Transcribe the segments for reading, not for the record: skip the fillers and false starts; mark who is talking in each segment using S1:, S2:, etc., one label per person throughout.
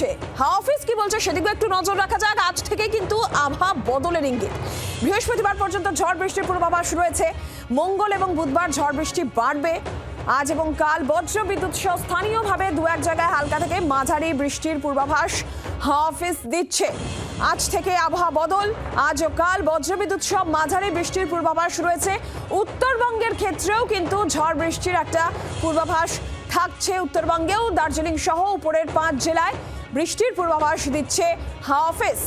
S1: চলছে, হাওয়া অফিস কি বলছে সেদিকে একটু নজর রাখা যাক। আজ থেকে কিন্তু আবহাওয়া বদলের ইঙ্গিত। বৃহস্পতিবার পর্যন্ত ঝড় বৃষ্টির পূর্বাভাস রয়েছে। মঙ্গল এবং বুধবার ঝড় বৃষ্টি বাড়বে। আজ এবং কাল বজ্র বিদ্যুৎ সহ স্থানীয়ভাবে দু এক জায়গায় হালকা থেকে মাঝারি বৃষ্টির পূর্বাভাস হাওয়া অফিস দিচ্ছে। আজ থেকে আবহাওয়া বদল। আজ ও কাল বজ্রবিদ্যুৎ সহ মাঝারি বৃষ্টির পূর্বাভাস রয়েছে। উত্তরবঙ্গের ক্ষেত্রেও কিন্তু ঝড় বৃষ্টির একটা পূর্বাভাস থাকছে। উত্তরবঙ্গেও দার্জিলিং সহ উপরের 5 জেলায় বৃষ্টির পূর্বাভাস দিচ্ছে হাওয়া অফিস।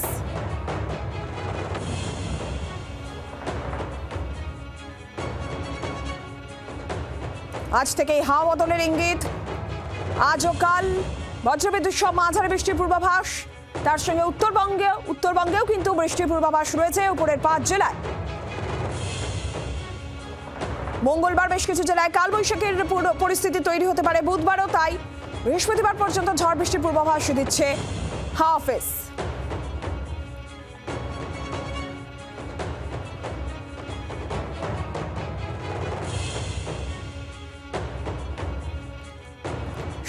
S1: আজ থেকেই হাওয়া বদলের ইঙ্গিত। আজ ও কাল বজ্রবিদ্যুৎ সহ মাঝারি বৃষ্টির পূর্বাভাস। তার সঙ্গে উত্তরবঙ্গেও কিন্তু বৃষ্টির পূর্বাভাস রয়েছে উপরের 5 জেলায়। মঙ্গলবার বেশ কিছু জেলায় কালবৈশাখীর পরিস্থিতি তৈরি হতে পারে, বুধবারও তাই। বৃহস্পতিবার পর্যন্ত ঝড় বৃষ্টির পূর্বাভাস দিচ্ছে হাওয়া অফিস।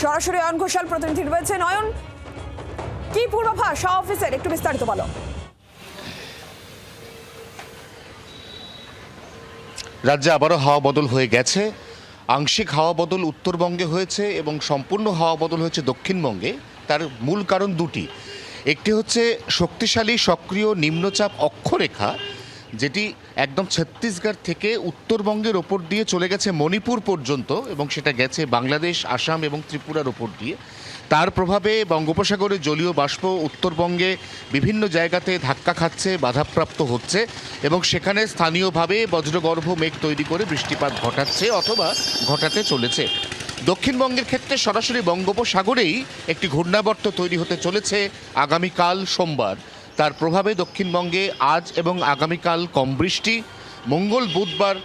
S1: সরাসরি অয়ন ঘোষাল প্রতিনিধি রয়েছে। নয়ন, কি পূর্বাভাস হাওয়া অফিসের, একটু বিস্তারিত বলো।
S2: রাজ্যে আবারও হাওয়া বদল হয়ে গেছে। আংশিক হাওয়া বদল উত্তরবঙ্গে হয়েছে এবং সম্পূর্ণ হাওয়া বদল হয়েছে দক্ষিণবঙ্গে। তার মূল কারণ দুটি। একটি হচ্ছে শক্তিশালী সক্রিয় নিম্নচাপ অক্ষরেখা, যেটি একদম ছত্তিশগড় থেকে উত্তরবঙ্গের ওপর দিয়ে চলে গেছে মণিপুর পর্যন্ত এবং সেটা গেছে বাংলাদেশ, আসাম এবং ত্রিপুরার ওপর দিয়ে। তার প্রভাবে বঙ্গোপসাগরে জলীয় বাষ্প উত্তরবঙ্গে বিভিন্ন জায়গাতে ধাক্কা খাচ্ছে, বাধাপ্রাপ্ত হচ্ছে এবং সেখানে স্থানীয়ভাবে বজ্রগর্ভ মেঘ তৈরি করে বৃষ্টিপাত ঘটাচ্ছে অথবা ঘটাতে চলেছে। দক্ষিণবঙ্গের ক্ষেত্রে সরাসরি বঙ্গোপসাগরেই একটি ঘূর্ণাবর্ত তৈরি হতে চলেছে আগামীকাল সোমবার। তার প্রভাবে দক্ষিণবঙ্গে আজ এবং আগামীকাল কম বৃষ্টি। মঙ্গল বুধবার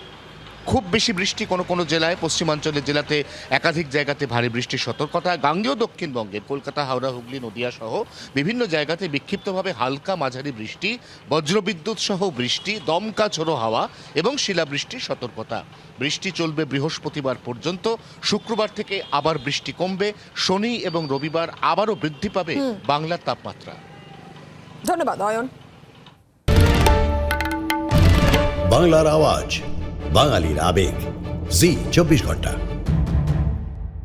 S2: খুব বেশি বৃষ্টি কোনো কোনো জেলায়, পশ্চিমাঞ্চলের জেলাতে একাধিক জায়গাতে ভারী বৃষ্টির সতর্কতা। গাঙ্গেয় দক্ষিণবঙ্গের কলকাতা, হাওড়া, হুগলি, নদিয়া সহ বিভিন্ন জায়গাতে বিক্ষিপ্তভাবে হালকা মাঝারি বৃষ্টি, বজ্রবিদ্যুৎ সহ বৃষ্টি, দমকা ঝোড়ো হাওয়া এবং শিলাবৃষ্টির সতর্কতা। বৃষ্টি চলবে বৃহস্পতিবার পর্যন্ত। শুক্রবার থেকে আবার বৃষ্টি কমবে। শনি এবং রবিবার আবারও বৃদ্ধি পাবে বাংলার তাপমাত্রা।
S1: ধন্যবাদ অয়ন।
S3: বাংলার আওয়াজ, বাঙালির আবেগ, জি 24 ঘন্টা।